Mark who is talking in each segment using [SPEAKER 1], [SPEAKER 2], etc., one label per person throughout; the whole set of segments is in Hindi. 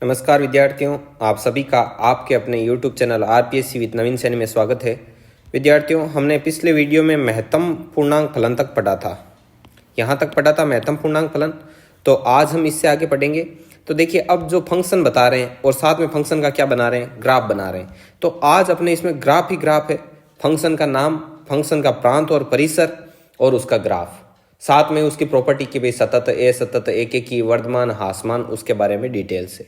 [SPEAKER 1] नमस्कार विद्यार्थियों, आप सभी का आपके अपने YouTube चैनल आरपीएससी विद नवीन सैनी में स्वागत है। विद्यार्थियों, हमने पिछले वीडियो में महत्तम पूर्णांक फलन तक पढ़ा था। यहाँ तक पढ़ा था महत्तम पूर्णांक फलन। तो आज हम इससे आगे पढ़ेंगे। तो देखिए, अब जो फंक्शन बता रहे हैं और साथ में फंक्शन का क्या बना रहे हैं, ग्राफ बना रहे हैं। तो आज अपने इसमें ग्राफ ही ग्राफ है। फंक्शन का नाम, फंक्शन का प्रांत और परिसर और उसका ग्राफ, साथ में उसकी प्रॉपर्टी की भाई सतत, असतत, एकेकी, वर्धमान, ह्रासमान, उसके बारे में डिटेल से।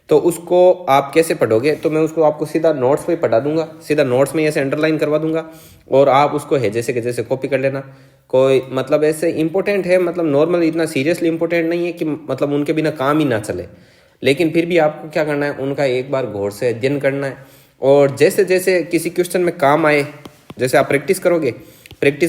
[SPEAKER 1] तो उसको आप कैसे पढ़ोगे, तो मैं उसको आपको सीधा नोट्स पे पढ़ा दूंगा, सीधा नोट्स में ऐसे अंडरलाइन करवा दूंगा और आप उसको है जैसे कि जैसे कॉपी कर लेना। कोई मतलब ऐसे इंपॉर्टेंट है, मतलब नॉर्मल इतना सीरियसली इंपॉर्टेंट नहीं है कि मतलब उनके बिना काम ही ना चले, लेकिन फिर भी आपको क्या करना है, उनका एक बार गौर से अध्ययन करना है। और जैसे जैसे किसी क्वेश्चन में काम आए, जैसे आप प्रैक्टिस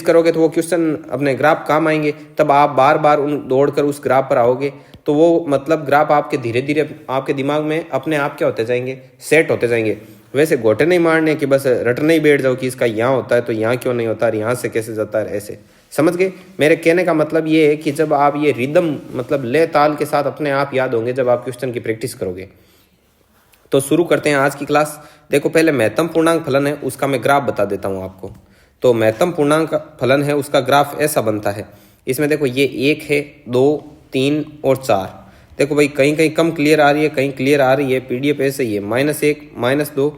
[SPEAKER 1] करोगे तो वो क्वेश्चन अपने ग्राफ काम आएंगे, तब आप बार बार उन दौड़कर उस ग्राफ पर आओगे तो वो मतलब ग्राफ आपके धीरे धीरे आपके दिमाग में अपने आप क्या होते जाएंगे, सेट होते जाएंगे। वैसे गोटे नहीं मारने कि बस रटने ही बैठ जाओ कि इसका यहाँ होता है तो यहाँ क्यों नहीं होता, यहाँ से कैसे जाता है, ऐसे समझ गए। मेरे कहने का मतलब ये है कि जब आप ये रिदम मतलब ले ताल के साथ अपने आप याद होंगे जब आप क्वेश्चन की प्रैक्टिस करोगे। तो शुरू करते हैं आज की क्लास। देखो, पहले महत्तम पूर्णांक फलन है, उसका मैं ग्राफ बता देता हूँ आपको। तो महत्तम पूर्णांक फलन है, उसका ग्राफ ऐसा बनता है। इसमें देखो, ये 1 है, 2, 3 और 4। देखो भाई, कहीं कहीं कम क्लियर आ रही है, कहीं क्लियर आ रही है। पीडीएफ ऐसे ही है, -1, -2,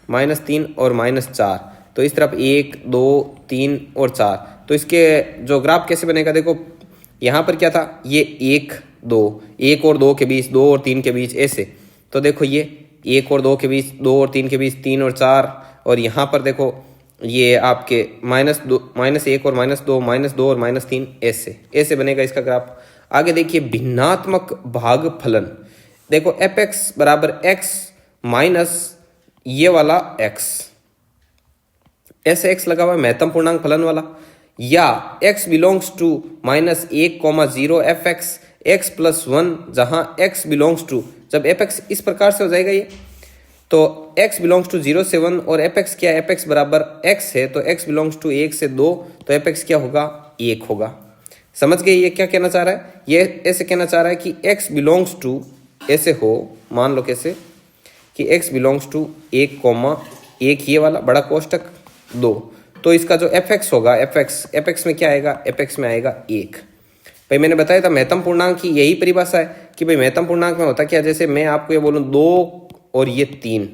[SPEAKER 1] -3 और -4। तो इस तरफ 1, 2, 3 और 4। तो इसके जो ग्राफ कैसे बनेगा, देखो यहाँ पर क्या था, ये 1, 2, 1 और 2 के बीच, 2 और 3 के बीच, ऐसे। तो देखो ये 1 और 2 के बीच, 2 और 3 के बीच, 3 और 4। और यहाँ पर देखो ये आपके -1 और -2, -2 और -3, ऐसे बनेगा इसका ग्राफ। आगे देखिए, भिन्नात्मक भाग फलन। देखो fx बराबर x माइनस ये वाला x, ऐसे x लगा हुआ है महत्तम पूर्णांक फलन वाला। या x belongs to -1, 0 fx x + 1, जहां x बिलोंग्स टू, जब fx इस प्रकार से हो जाएगा ये, तो x बिलोंग्स टू 0 से 1 और fx क्या है, fx बराबर x है, तो x बिलोंग्स टू 1 से 2, तो fx क्या होगा, 1 होगा। समझ गए ये क्या कहना चाह रहा है? ये ऐसे कहना चाह रहा है कि x बिलोंग्स टू, ऐसे हो, मान लो कैसे कि x बिलोंग्स टू 1, ये वाला बड़ा कोष्टक 2, तो इसका जो fx होगा, fx में क्या आएगा, fx में आएगा 1। भाई मैंने बताया था महत्तम पूर्णांक की यही परिभाषा है कि भाई महत्तम पूर्णांक में होता क्या, जैसे मैं आपको ये बोलूँ 2 और ये 3,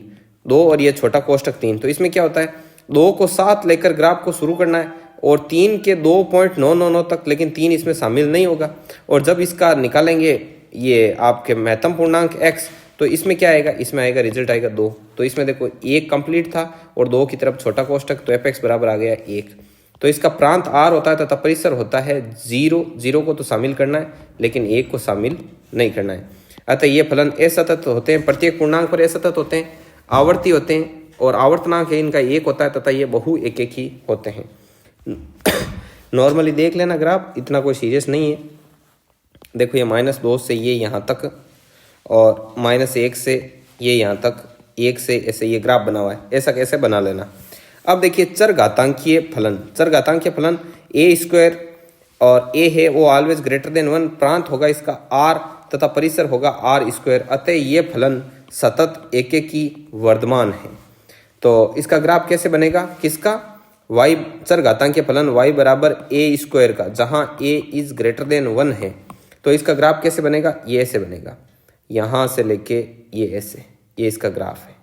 [SPEAKER 1] 2 और ये छोटा कोष्टक 3, तो इसमें क्या होता है, 2 को साथ लेकर ग्राफ को शुरू करना है और 3 के 2.999 तक, लेकिन 3 इसमें शामिल नहीं होगा। और जब इसका निकालेंगे ये आपके महत्तम पूर्णांक x, तो इसमें क्या आएगा, इसमें आएगा रिजल्ट आएगा 2। तो इसमें देखो 1 कंप्लीट था और 2 की तरफ छोटा कोष्टक, तो fx बराबर आ गया 1। तो इसका प्रांत r होता है तथा परिसर होता है 0 को तो शामिल करना है लेकिन 1 को शामिल नहीं करना है। अतः ये फलन असतत होते हैं, प्रत्येक पूर्णांक पर असतत होते हैं, आवर्ती होते हैं और आवर्तनांक है इनका 1 होता है तथा ये बहु एकेकी होते हैं। नॉर्मली देख लेना ग्राफ, इतना कोई सीरियस नहीं है। देखो ये -2 से ये यहाँ तक और -1 से ये यहाँ तक, 1 से ऐसे ये ग्राफ बना हुआ है, ऐसा कैसे बना लेना। अब देखिए चरघातांकीय फलन a² और a है वो ऑलवेज ग्रेटर देन 1, प्रांत होगा इसका r तथा परिसर होगा r²। अतः ये फलन सतत एकेकी वर्धमान है। तो इसका ग्राफ कैसे बनेगा, किसका, y चरघातांकीय फलन y बराबर a² का, जहां a इज ग्रेटर देन 1 है। तो इसका ग्राफ कैसे बनेगा, ये ऐसे बनेगा, यहाँ से लेके ये ऐसे, ये इसका ग्राफ है।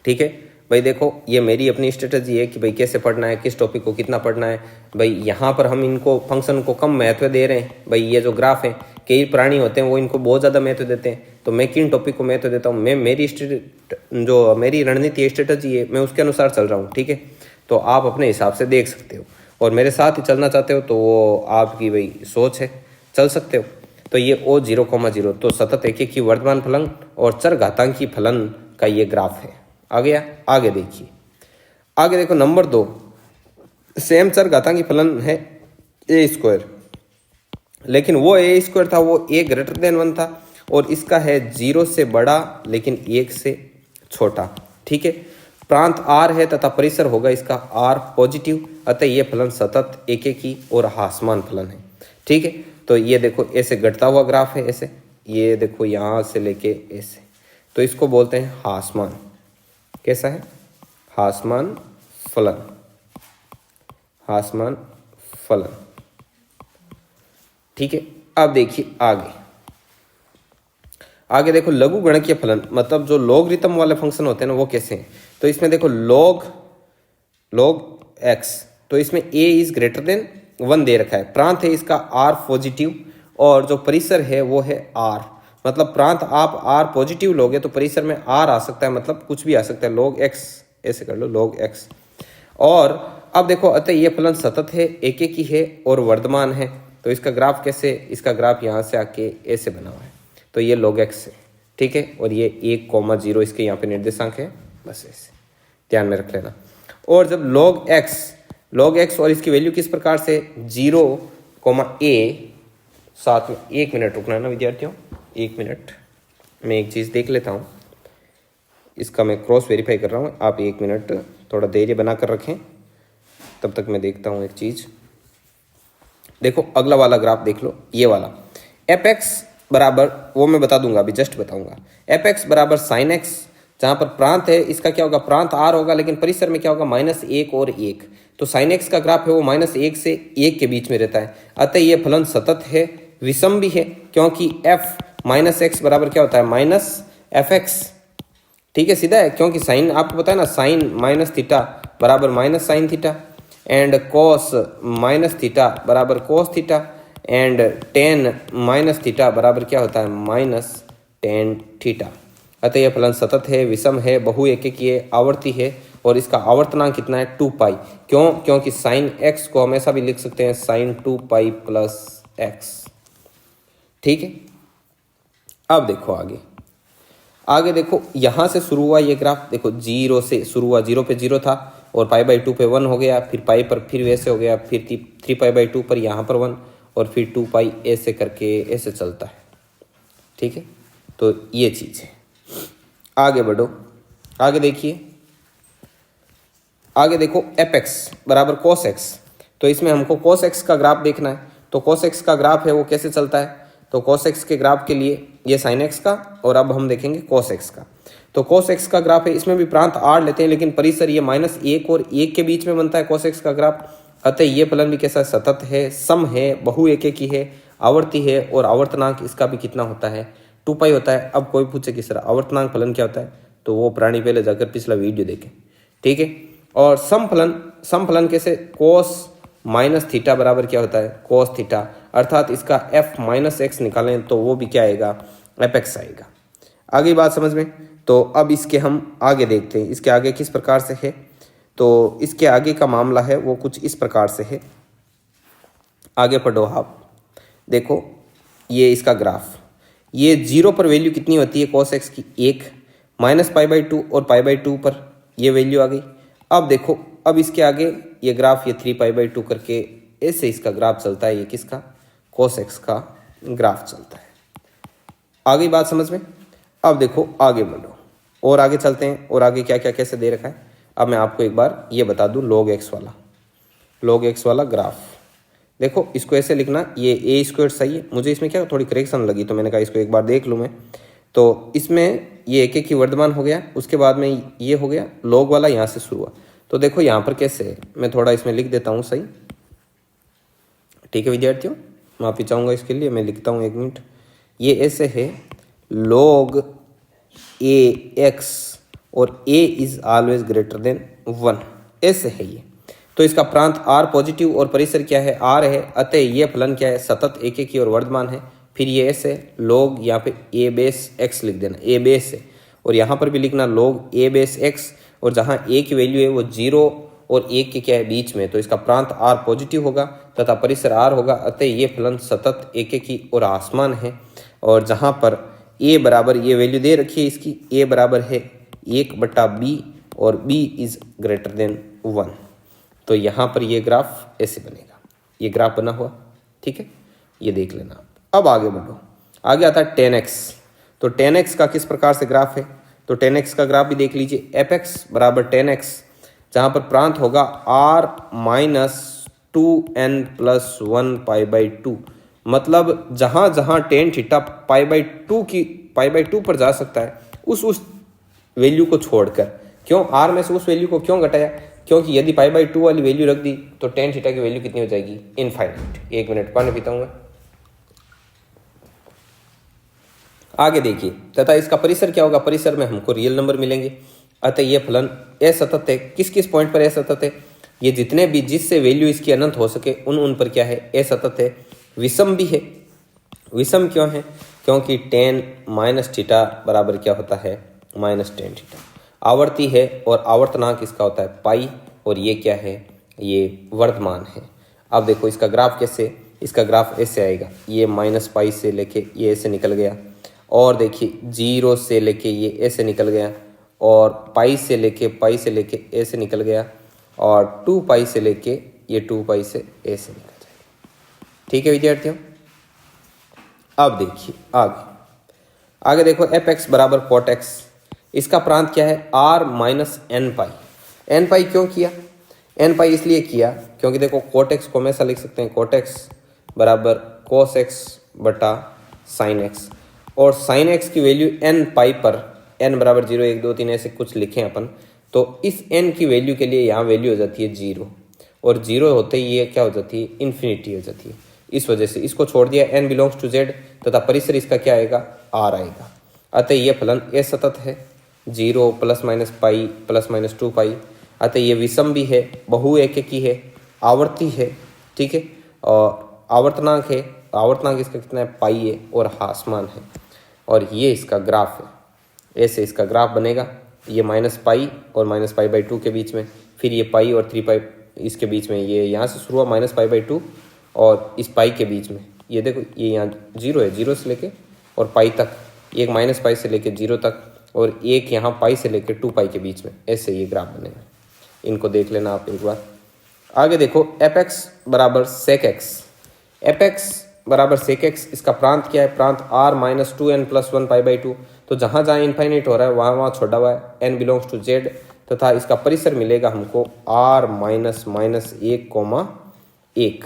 [SPEAKER 1] ठीक है भाई, देखो ये मेरी अपनी स्ट्रेटजी है कि भाई कैसे पढ़ना है, किस टॉपिक को कितना पढ़ना है। भाई यहाँ पर हम इनको फंक्शन को कम महत्व दे रहे हैं। भाई ये जो ग्राफ है, कई प्राणी होते हैं वो इनको बहुत ज़्यादा महत्व देते हैं, तो मैं किन टॉपिक को महत्व देता हूँ, मैं मेरी रणनीति स्ट्रेटजी है, मैं उसके अनुसार चल रहा हूँ। ठीक है, तो आप अपने हिसाब से देख सकते हो और मेरे साथ ही चलना चाहते हो तो वो आपकी भाई सोच है, चल सकते हो। तो ये O0,0 तो सतत एकेकी वर्धमान फलन और चरघातांकी फलन का ये ग्राफ है। आ गया, आगे देखिए, आगे देखो नंबर 2, सेम चरघातांकी फलन है a², लेकिन वो a² था वो a ग्रेटर देन 1 था और इसका है 0 से बड़ा लेकिन 1 से छोटा। ठीक है, प्रांत r है तथा परिसर होगा इसका r पॉजिटिव। अतः ये फलन सतत एकेकी और ह्रासमान फलन है। ठीक है, तो ये देखो ऐसे घटता हुआ ग्राफ है, ऐसे ये देखो यहाँ से लेके ऐसे, तो इसको बोलते हैं हासमान। कैसा है? हासमान फलन, हासमान फलन। ठीक है। अब देखिए आगे देखो लघु गणकीय फलन, मतलब जो लॉगरिथम वाले फंक्शन होते हैं ना वो कैसे हैं। तो इसमें देखो लॉग एक्स, तो इसमें a इज ग्रेटर देन 1 दे रखा है। प्रांत है इसका r पॉजिटिव, और जो परिसर है वो है r। मतलब प्रांत आप r पॉजिटिव लोगे तो परिसर में r आ सकता है, मतलब कुछ भी आ सकता है, log x ऐसे कर लो, log x। और अब देखो अतः ये फलन सतत है, एक ही है और वर्धमान है। तो इसका ग्राफ कैसे? इसका ग्राफ यहाँ से आके ऐसे बना हुआ है, तो ये log x है। ठीक है। और ये 1,0 इसके यहाँ पे निर्देशांक है, बस ऐसे ध्यान में रख लेना। और जब log x और इसकी वैल्यू किस प्रकार से 0,a, साथ में 1 मिनट रुकना है ना विद्यार्थियों, 1 मिनट, मैं एक चीज़ देख लेता हूँ, इसका मैं क्रॉस वेरीफाई कर रहा हूँ। आप 1 मिनट थोड़ा धैर्य बना कर रखें, तब तक मैं देखता हूँ एक चीज़। देखो अगला वाला ग्राफ देख लो, ये वाला fx बराबर, वो मैं बता दूंगा अभी, जस्ट बताऊंगा। fx बराबर sin x, जहाँ पर प्रांत है इसका क्या होगा? प्रांत r होगा, लेकिन परिसर में क्या होगा? -1 और 1। तो sin x का ग्राफ है वो -1 से 1 के बीच में रहता है। अतः ये फलन सतत है, विषम भी है, क्योंकि f -x बराबर क्या होता है? -fx। ठीक है, सीधा है, क्योंकि साइन आपको पता है ना, साइन माइनस थीटा बराबर minus sine theta, and cos minus theta बराबर cos theta, and tan minus theta बराबर क्या होता है? -tan theta. अतः यह फलन सतत है, विषम है, बहुएककीय, आवर्ती है, और इसका आवर्तनांक कितना है? 2π। क्यों? क्योंकि साइन x को हमेशा भी लिख सकते हैं sin 2π + x। ठीक है। अब देखो आगे देखो, यहाँ से शुरू हुआ ये ग्राफ, देखो 0 से शुरू हुआ, 0 पे 0 था, और π/2 पे 1 हो गया, फिर पाई पर फिर वैसे हो गया, फिर 3π/2 पर यहाँ पर 1, और फिर 2π ऐसे करके ऐसे चलता है। ठीक है। तो ये चीज़ है। आगे बढ़ो, आगे देखिए, आगे देखो fx बराबर cos x। तो इसमें हमको cos x का ग्राफ देखना है। तो cos x का ग्राफ है वो कैसे चलता है? तो cos x के ग्राफ के लिए ये sin x का, और अब हम देखेंगे cos x का। तो cos x का ग्राफ है, इसमें भी प्रांत r लेते हैं, लेकिन परिसर ये -1 और 1 के बीच में बनता है cos x का ग्राफ। अतः ये फलन भी कैसा? सतत है, सम है, बहुएककी है, आवर्ती है, और आवर्तनांक इसका भी कितना होता है? 2π होता है। अब कोई पूछे कि सर आवर्तनांक फलन क्या होता है, तो वो प्राणी पहले जाकर पिछला वीडियो देखें। ठीक है। और सम फलन कैसे? cos -θ बराबर क्या होता है? cos theta. अर्थात इसका f - x निकालें तो वो भी क्या आएगा? fx आएगा। आगे बात समझ में? तो अब इसके हम आगे देखते हैं, इसके आगे किस प्रकार से है। तो इसके आगे का मामला है वो कुछ इस प्रकार से है। आगे पढ़ो आप, देखो ये इसका ग्राफ, ये 0 पर वैल्यू कितनी होती है cos x की? 1, -π/2 और π/2 पर ये वैल्यू आ गई। अब देखो, अब इसके आगे ये ग्राफ, ये 3π/2 करके ऐसे इसका ग्राफ चलता है। ये किसका? cos x का ग्राफ चलता है। आगे बात समझ में? अब देखो आगे बढ़ो, और आगे चलते हैं, और आगे क्या क्या कैसे दे रखा है। अब मैं आपको एक बार ये बता दूं, log x वाला ग्राफ। देखो इसको ऐसे लिखना, ये a² सही है। मुझे इसमें क्या थोड़ी करेक्शन लगी, तो मैंने कहा इसको एक बार देख लूँ मैं। तो इसमें ये एक ही वर्धमान हो गया, उसके बाद में ये हो गया log वाला, यहाँ से शुरू हुआ। तो देखो यहाँ पर कैसे है, मैं थोड़ा इसमें लिख देता हूँ सही। ठीक है विद्यार्थियों, माफी चाहूँगा इसके लिए, मैं लिखता हूँ 1 मिनट। ये ऐसे है log ax, और a is always greater than 1, ऐसे है ये। तो इसका प्रांत r पॉजिटिव और परिसर क्या है? r है। अतः ये फलन क्या है? सतत, एककी और वर्धमान है। फिर ये ऐसे log, यहाँ पे a⁻x लिख देना, a है, और यहाँ पर भी लिखना log a⁻x, और जहाँ a की वैल्यू है वो 0 और 1 के क्या है? बीच में। तो इसका प्रांत r पॉजिटिव होगा तथा परिसर r होगा। अतः ये फलन सतत, एककी और आसमान है। और जहाँ पर a बराबर, ये वैल्यू दे रखी है इसकी, a बराबर है 1/b, और b इज ग्रेटर देन 1। तो यहाँ पर ये ग्राफ ऐसे बनेगा, ये ग्राफ बना हुआ। ठीक है, ये देख लेना। अब आगे बढ़ो, आगे आता है tan x। तो tan x का किस प्रकार से ग्राफ है? तो tan x का ग्राफ भी देख लीजिए, fx बराबर tan x, जहाँ पर प्रांत होगा r - 2n + 1π/2, मतलब जहाँ जहाँ tan theta pi by two पर जा सकता है उस वैल्यू को छोड़कर। क्यों आर में से उस वैल्यू को क्यों घटाया? क्योंकि यदि पाई बाई टू वाली वैल्यू रख दी तो टेन थीटा की वैल्यू कितनी हो जाएगी? इनफाइनाइट। 1 मिनट पानी पीता हूँ मैं। आगे देखिए, तथा इसका परिसर क्या होगा? परिसर में हमको रियल नंबर मिलेंगे। अतः ये फलन असतत है। किस किस पॉइंट पर असतत है? ये जितने भी जिससे वैल्यू इसकी अनंत हो सके उन पर क्या है? असतत है। विषम भी है। विषम क्यों है? क्योंकि टेन माइनस थीटा बराबर क्या होता है? Minus tan theta. आवर्ती है और आवर्तनांक इसका होता है पाई, और ये क्या है? ये वर्धमान है। अब देखो इसका ग्राफ कैसे? इसका ग्राफ ऐसे आएगा, ये माइनस पाई से लेके ये ऐसे निकल गया, और देखिए जीरो से लेके ये ऐसे निकल गया, और पाई से लेके ऐसे निकल गया, और 2 पाई से लेके ये 2 पाई से ऐसे निकल जाएगा। ठीक है विद्यार्थियों। अब देखिए आगे देखो एफ एक्स बराबर कॉट एक्स। इसका प्रांत क्या है? R minus N pi. N pi क्यों किया? एन पाई इसलिए किया क्योंकि देखो कोट एक्स को हमेशा लिख सकते हैं कोट एक्स बराबर कोस एक्स बटा साइन एक्स, और साइन एक्स की वैल्यू एन पाई पर, एन बराबर 0 1 2 3 ऐसे कुछ लिखें अपन, तो इस एन की वैल्यू के लिए यहाँ वैल्यू हो जाती है 0, और 0 होते ही ये क्या हो जाती है? इन्फिनिटी हो जाती है। इस वजह से इसको छोड़ दिया, एन बिलोंग्स टू जेड, तथा परिसर इसका क्या आएगा? आर आएगा। अतः ये फलन असतत है, 0 plus minus pi plus minus 2 पाई। अतः ये विषम भी है, बहुएककी है, आवर्ती है, ठीक है, और आवर्तनांक है। आवर्तनांक इसका कितना है? पाई है, और हासमान है। और ये इसका ग्राफ है। ऐसे इसका ग्राफ बनेगा, ये माइनस पाई और माइनस पाई बाई 2 के बीच में, फिर ये पाई और 3 पाई इसके बीच में, ये यहाँ से शुरू हुआ माइनस पाई बाई 2 और इस पाई के बीच में, ये देखो ये यहाँ 0 है, 0 से लेके और पाई तक, एक माइनस पाई से लेके 0 तक, और एक यहाँ पाई से लेके 2 पाई के बीच में। ऐसे ये ग्राफ बनेगा। इनको देख लेना आप एक बार। आगे देखो एफ एक्स बराबर सेक एक्स। एफ एक्स बराबर सेक एक्स, इसका प्रांत क्या है? प्रांत R minus 2n plus 1 pi by 2। तो जहाँ जहाँ इनफाइनाइट हो रहा है वहाँ छोड़ा हुआ है, एन बिलोंग्स टू जेड, तथा इसका परिसर मिलेगा हमको आर माइनस माइनस 1,1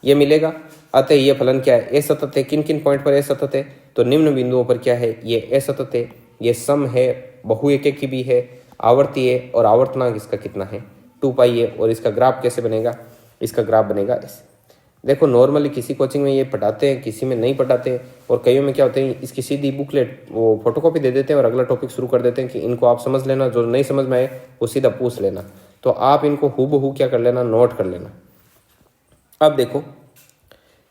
[SPEAKER 1] ये मिलेगा। अतः ये फलन क्या है? असतत है। किन किन पॉइंट पर असतत है? तो निम्न बिंदुओं पर क्या है? ये असतत है। ये सम है, बहुएककी भी है, आवर्ती है, और आवर्तनांक इसका कितना है? 2 पाई है। और इसका ग्राफ कैसे बनेगा? इसका ग्राफ बनेगा ऐसे। देखो नॉर्मली किसी कोचिंग में ये पढ़ाते हैं, किसी में नहीं पढ़ाते, और कईयों में क्या होते हैं इसकी सीधी बुकलेट वो फोटोकॉपी दे देते हैं और अगला टॉपिक शुरू कर देते हैं कि इनको आप समझ लेना, जो नहीं समझ में आए वो सीधा पूछ लेना। तो आप इनको हूबहू क्या कर लेना? नोट कर लेना। अब देखो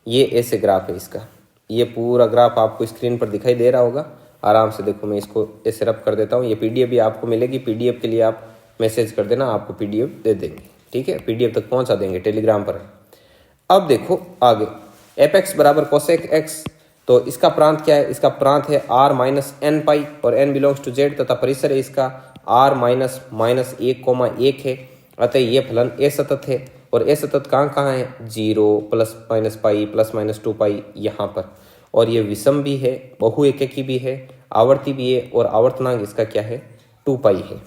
[SPEAKER 1] ये ऐसे ग्राफ है इसका, ये पूरा ग्राफ आपको स्क्रीन पर दिखाई दे रहा होगा। आराम से देखो, मैं इसको ऐसे रब कर देता हूँ। ये पीडीएफ भी आपको मिलेगी, पीडीएफ के लिए आप मैसेज कर देना, आपको पीडीएफ दे देंगे। ठीक है, पीडीएफ तक पहुँचा देंगे, टेलीग्राम पर। अब देखो आगे एफ एक्स बराबर कोसेक एक्स। तो इसका प्रांत क्या है? इसका प्रांत है आर माइनस एन पाई, और एन बिलोंग्स टू जेड, तथा परिसर है इसका आर माइनस माइनस 1,1 है। अतः ये फलन असतत है। और असतत कहाँ कहाँ है? 0 plus minus pi plus minus 2 पाई यहाँ पर। और ये विषम भी है, बहुएककी भी है, आवर्ती भी है, और आवर्तनांक इसका क्या है? 2 पाई है।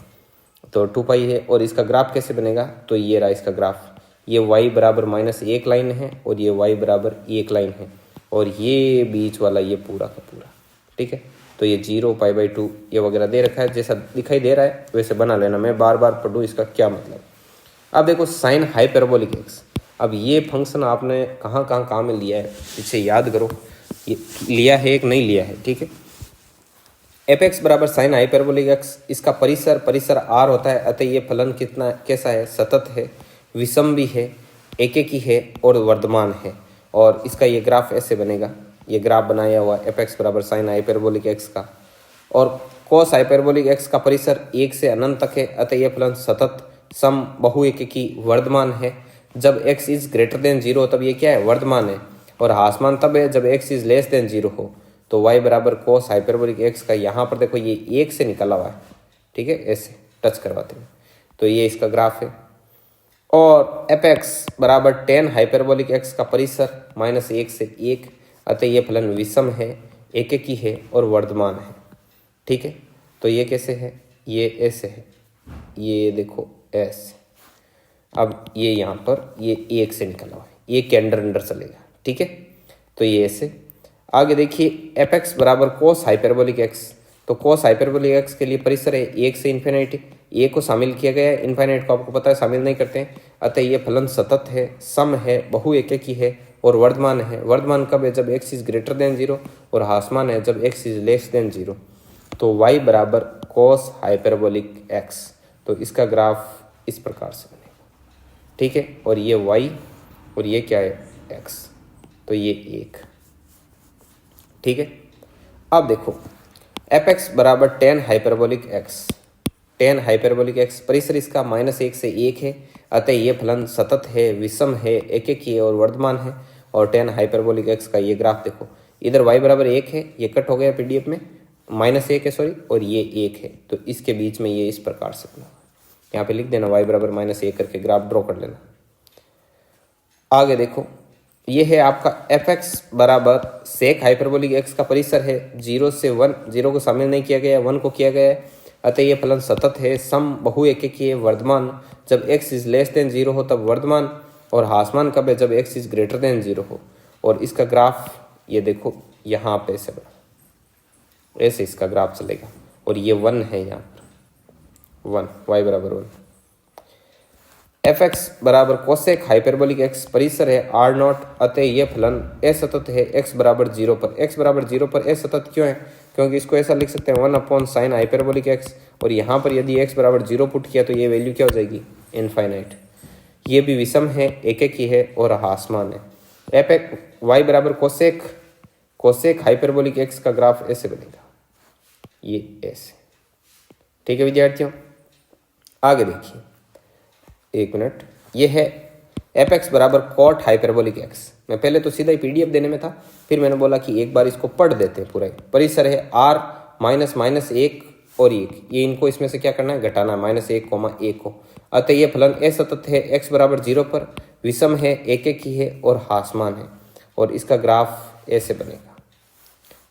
[SPEAKER 1] तो 2 पाई है। और इसका ग्राफ कैसे बनेगा? तो ये रहा इसका ग्राफ। ये y बराबर माइनस 1 लाइन है, और ये y बराबर 1 लाइन है, और ये बीच वाला ये पूरा का पूरा। ठीक है, तो ये 0 पाई बाई 2 ये वगैरह दे रखा है, जैसा दिखाई दे रहा है वैसे बना लेना। मैं बार बार पढ़ूँ इसका क्या मतलब। अब देखो साइन हाइपरबोलिक एक्स। अब ये फंक्शन आपने कहाँ कहाँ काम में लिया है, इसे याद करो। ये लिया है, एक नहीं लिया है। ठीक है, एफ एक्स बराबर साइन हाइपरबोलिक एक्स, इसका परिसर आर होता है। अतः ये फलन कितना कैसा है? सतत है, विषम भी है, एकेकी है, और वर्धमान है। और इसका ये ग्राफ ऐसे बनेगा। ये ग्राफ बनाया हुआ एफ एक्स बराबर साइन हाइपरबोलिक एक्स का, और कॉस हाइपरबोलिक एक्स का परिसर 1 से अनंत तक है। अतः यह फलन सतत, सम, बहुएककी, वर्धमान है। जब x इज ग्रेटर देन 0 तब ये क्या है? वर्धमान है। और हासमान तब है जब x इज लेस देन 0 हो। तो y बराबर कॉस हाइपरबोलिक एक्स का यहाँ पर देखो ये 1 से निकला हुआ है। ठीक है, ऐसे टच करवाते हैं, तो ये इसका ग्राफ है। और एफ एक्स बराबर टेन हाइपरबोलिक एक्स का परिसर माइनस 1 से 1। अतः ये फलन विषम है, एकेकी है, और वर्धमान है। ठीक है, तो ये कैसे है? ये ऐसे है, ये देखो ऐसे। अब ये यहाँ पर ये 1 से निकला हुआ है, ये के अंदर चलेगा। ठीक है, तो ये ऐसे। आगे देखिए एफ एक्स बराबर कोस हाइपरबोलिक एक्स, तो कोस हाइपरबोलिक एक्स के लिए परिसर है 1 से इन्फिनिटी, ए को शामिल किया गया है, इन्फाइनाइट को आपको पता है शामिल नहीं करते हैं। अतः ये फलन सतत है, सम है, बहुएकी है और वर्धमान है। वर्धमान कब है? जब एक्स इज ग्रेटर देन 0, और ह्रासमान है जब एक्स इज लेस देन 0। तो y बराबर कोस हाइपरबोलिक एक्स, तो इसका ग्राफ इस प्रकार से बनेगा, ठीक है। और ये y और ये क्या है? x, तो ये 1, ठीक है। अब देखो एफ एक्स बराबर tan hyperbolic x, tan hyperbolic x परिसर इसका -1 से 1 है। अतः ये फलन सतत है, विषम है, एकेकी है और वर्धमान है। और टेन हाइपरबोलिक एक्स का ये ग्राफ देखो, इधर y बराबर 1 है, ये कट हो गया पीडीएफ में, -1 है सॉरी, और ये 1 है, तो इसके बीच में ये इस प्रकार से बना। यहाँ पे लिख देना y बराबर -1 करके ग्राफ ड्रॉ कर लेना। आगे देखो ये है आपका एफ एक्स बराबर सेक हाइपरबोलिक एक्स का परिसर है 0 से 1, 0 को शामिल नहीं किया गया, 1 को किया गया है। अतः ये फलन सतत है, सम, बहुएकी है, वर्धमान जब x इज लेस देन 0 हो तब वर्धमान, और ह्रासमान कब है? जब x इज ग्रेटर देन 0 हो। और इसका ग्राफ ये देखो यहाँ पे ऐसे बना, ऐसे इसका ग्राफ चलेगा, और ये 1 है यहाँ पर 1, y बराबर 1। एफ एक्स बराबर कोसेक हाइपरबोलिक एक्स परिसर है r0, अतः ये फलन असतत है x बराबर 0 पर। x बराबर 0 पर असतत क्यों है? क्योंकि इसको ऐसा लिख सकते हैं 1/sin हाइपरबोलिक x, और यहाँ पर यदि x बराबर 0 पुट किया तो ये वैल्यू क्या हो जाएगी? इनफाइनाइट। ये भी विषम है, एकेकी है और ह्रासमान है। एफ एक्स y बराबर कोसेक हाइपरबोलिक एक्स का ग्राफ ऐसे बनेगा, ये ऐसे, ठीक है विद्यार्थियों। आगे देखिए, एक मिनट, ये है एफ एक्स बराबर कॉट हाइपरबोलिक एक्स। मैं पहले तो सीधा ही पीडीएफ देने में था, फिर मैंने बोला कि एक बार इसको पढ़ देते हैं पूरा। परिसर है r -1 और 1, ये इनको इसमें से क्या करना है? घटाना, -1, 1 को। अतः ये फलन असतत है, x बराबर 0 पर, विषम है, एकेकी है और ह्रासमान है। और इसका ग्राफ ऐसे बनेगा,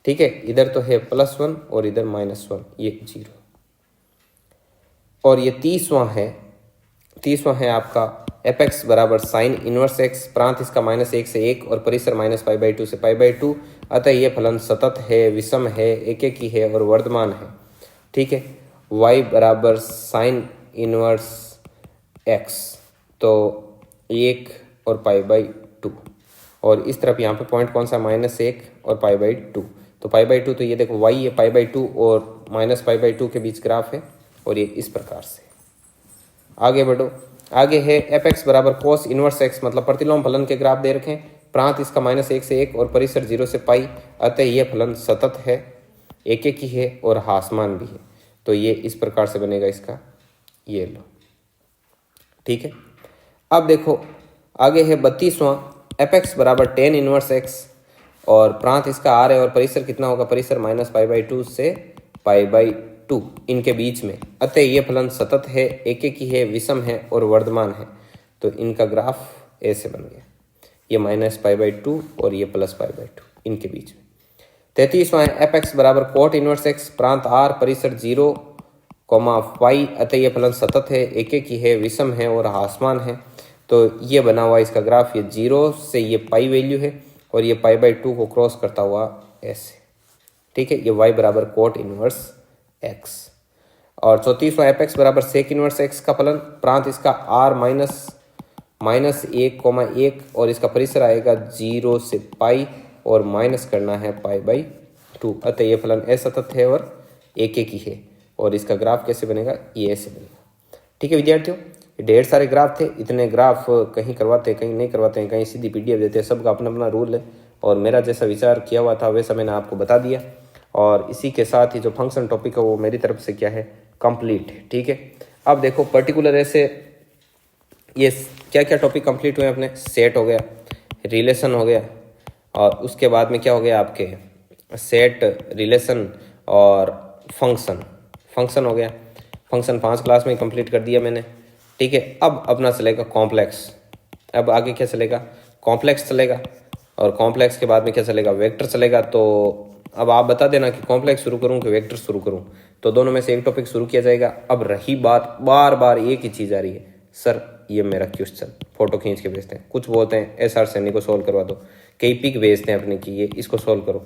[SPEAKER 1] ठीक है। इधर तो है +1 और इधर -1, ये 0। और ये 30वां है आपका एफ एक्स बराबर साइन इनवर्स एक्स, प्रांत इसका -1 से 1 और परिसर -π/2 से π/2। अतः ये फलन सतत है, विषम है, एकेकी है और वर्धमान है, ठीक है। y बराबर साइन इनवर्स x, तो 1 और π/2, और इस तरफ यहाँ पे पॉइंट कौन सा? -1 और π/2, तो π/2, तो ये देखो y ये π/2 और -π/2 के बीच ग्राफ है, और ये इस प्रकार से। आगे बढ़ो, आगे है एफ एक्स बराबर कोस इनवर्स एक्स, मतलब प्रतिलोम फलन के ग्राफ दे रखे हैं। प्रांत इसका -1 से 1 और परिसर 0 से π। अतः यह फलन सतत है, एकेकी है और ह्रासमान भी है, तो ये इस प्रकार से बनेगा इसका, ये लो, ठीक है। अब देखो आगे है 32वां, एफ एक्स बराबर टेन इनवर्स एक्स, और प्रांत इसका r है और परिसर कितना होगा? परिसर -π/2 से π/2 इनके बीच में। अतः ये फलन सतत है, एकेकी है, विषम है और वर्धमान है, तो इनका ग्राफ ऐसे बन गया, ये -π/2 और ये +π/2 इनके बीच में। 33वां है एफ एक्स बराबर कोट इनवर्स एक्स, प्रांत r, परिसर 0, π। अतः ये फलन सतत है, एकेकी है, विषम है और ह्रासमान है, तो ये बना हुआ इसका ग्राफ, ये 0 से ये π वैल्यू है और ये π/2 को क्रॉस करता हुआ ऐसे, ठीक है। ये y बराबर कोट इनवर्स x। और 34वां एफ एक्स बराबर सेक इनवर्स एक्स का फलन, प्रांत इसका r -1, और इसका परिसर आएगा 0 से π और माइनस करना है π/2। अतः ये फलन असतत है और एकेकी है, और इसका ग्राफ कैसे बनेगा? ये ऐसे बनेगा, ठीक है विद्यार्थियों। ढेर सारे ग्राफ थे, इतने ग्राफ कहीं करवाते हैं, कहीं नहीं करवाते हैं, कहीं सीधी पीडीएफ देते हैं, सबका अपना अपना रूल है, और मेरा जैसा विचार किया हुआ था वैसा मैंने आपको बता दिया। और इसी के साथ ही जो फंक्शन टॉपिक है वो मेरी तरफ से क्या है? कंप्लीट है, ठीक है। अब देखो पर्टिकुलर ऐसे ये क्या क्या टॉपिक कंप्लीट हुए अपने? सेट हो गया, रिलेशन हो गया, और उसके बाद में क्या हो गया आपके? सेट, रिलेशन और फंक्शन हो गया। फंक्शन 5 क्लास में कंप्लीट कर दिया मैंने, ठीक है। अब अपना चलेगा कॉम्प्लेक्स। अब आगे क्या चलेगा? कॉम्प्लेक्स चलेगा, और कॉम्प्लेक्स के बाद में क्या चलेगा? वेक्टर चलेगा। तो अब आप बता देना कि कॉम्प्लेक्स शुरू करूं कि वेक्टर शुरू करूं, तो दोनों में से एक टॉपिक शुरू किया जाएगा। अब रही बात, बार बार एक ही चीज़ आ रही है, सर ये मेरा क्वेश्चन फोटो खींच के भेजते हैं, कुछ बोलते हैं SR सैनी को सोल्व करवा दो, कई पिक भेजते हैं अपने की ये इसको सॉल्व करो।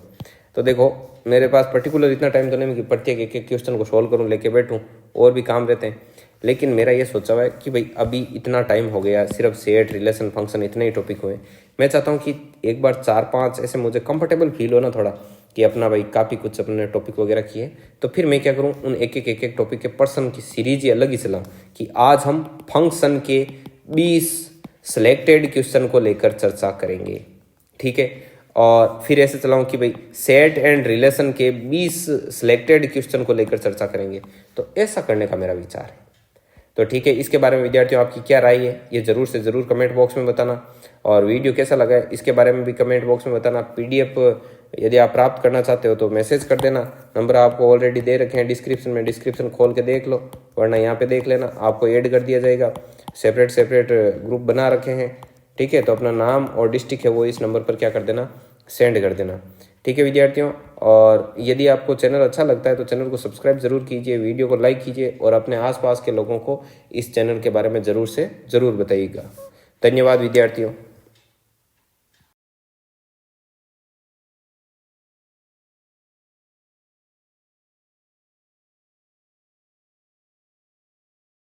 [SPEAKER 1] तो देखो मेरे पास पर्टिकुलर इतना टाइम तो नहीं कि प्रत्येक एक एक क्वेश्चन को सॉल्व करूँ लेके बैठूँ, और भी काम रहते हैं। लेकिन मेरा ये सोचा हुआ है कि भाई अभी इतना टाइम हो गया, सिर्फ सेट रिलेशन फंक्शन इतने ही टॉपिक हुए, मैं चाहता हूँ कि एक बार 4-5 ऐसे मुझे कंफर्टेबल फील हो ना थोड़ा, कि अपना भाई काफ़ी कुछ अपने टॉपिक वगैरह किए, तो फिर मैं क्या करूँ उन एक एक टॉपिक के पर्सन की सीरीज ही अलग ही चलाऊँ कि आज हम फंक्शन के 20 सिलेक्टेड क्वेश्चन को लेकर चर्चा करेंगे, ठीक है। और फिर ऐसे चलाऊँ कि भाई सेट एंड रिलेशन के 20 सिलेक्टेड क्वेश्चन को लेकर चर्चा करेंगे। तो ऐसा करने का मेरा विचार है। तो ठीक है, इसके बारे में विद्यार्थियों आपकी क्या राय है ये ज़रूर से ज़रूर कमेंट बॉक्स में बताना, और वीडियो कैसा लगा है इसके बारे में भी कमेंट बॉक्स में बताना। PDF यदि आप प्राप्त करना चाहते हो तो मैसेज कर देना, नंबर आपको ऑलरेडी दे रखे हैं डिस्क्रिप्शन में, डिस्क्रिप्शन खोल के देख लो, वरना यहाँ पे देख लेना, आपको ऐड कर दिया जाएगा। सेपरेट ग्रुप बना रखे हैं, ठीक है। तो अपना नाम और डिस्ट्रिक्ट है वो इस नंबर पर क्या कर देना, सेंड कर देना, ठीक है विद्यार्थियों। और यदि आपको चैनल अच्छा लगता है तो चैनल को सब्सक्राइब जरूर कीजिए, वीडियो को लाइक कीजिए, और अपने आसपास के लोगों को इस चैनल के बारे में ज़रूर से ज़रूर बताइएगा। धन्यवाद विद्यार्थियों।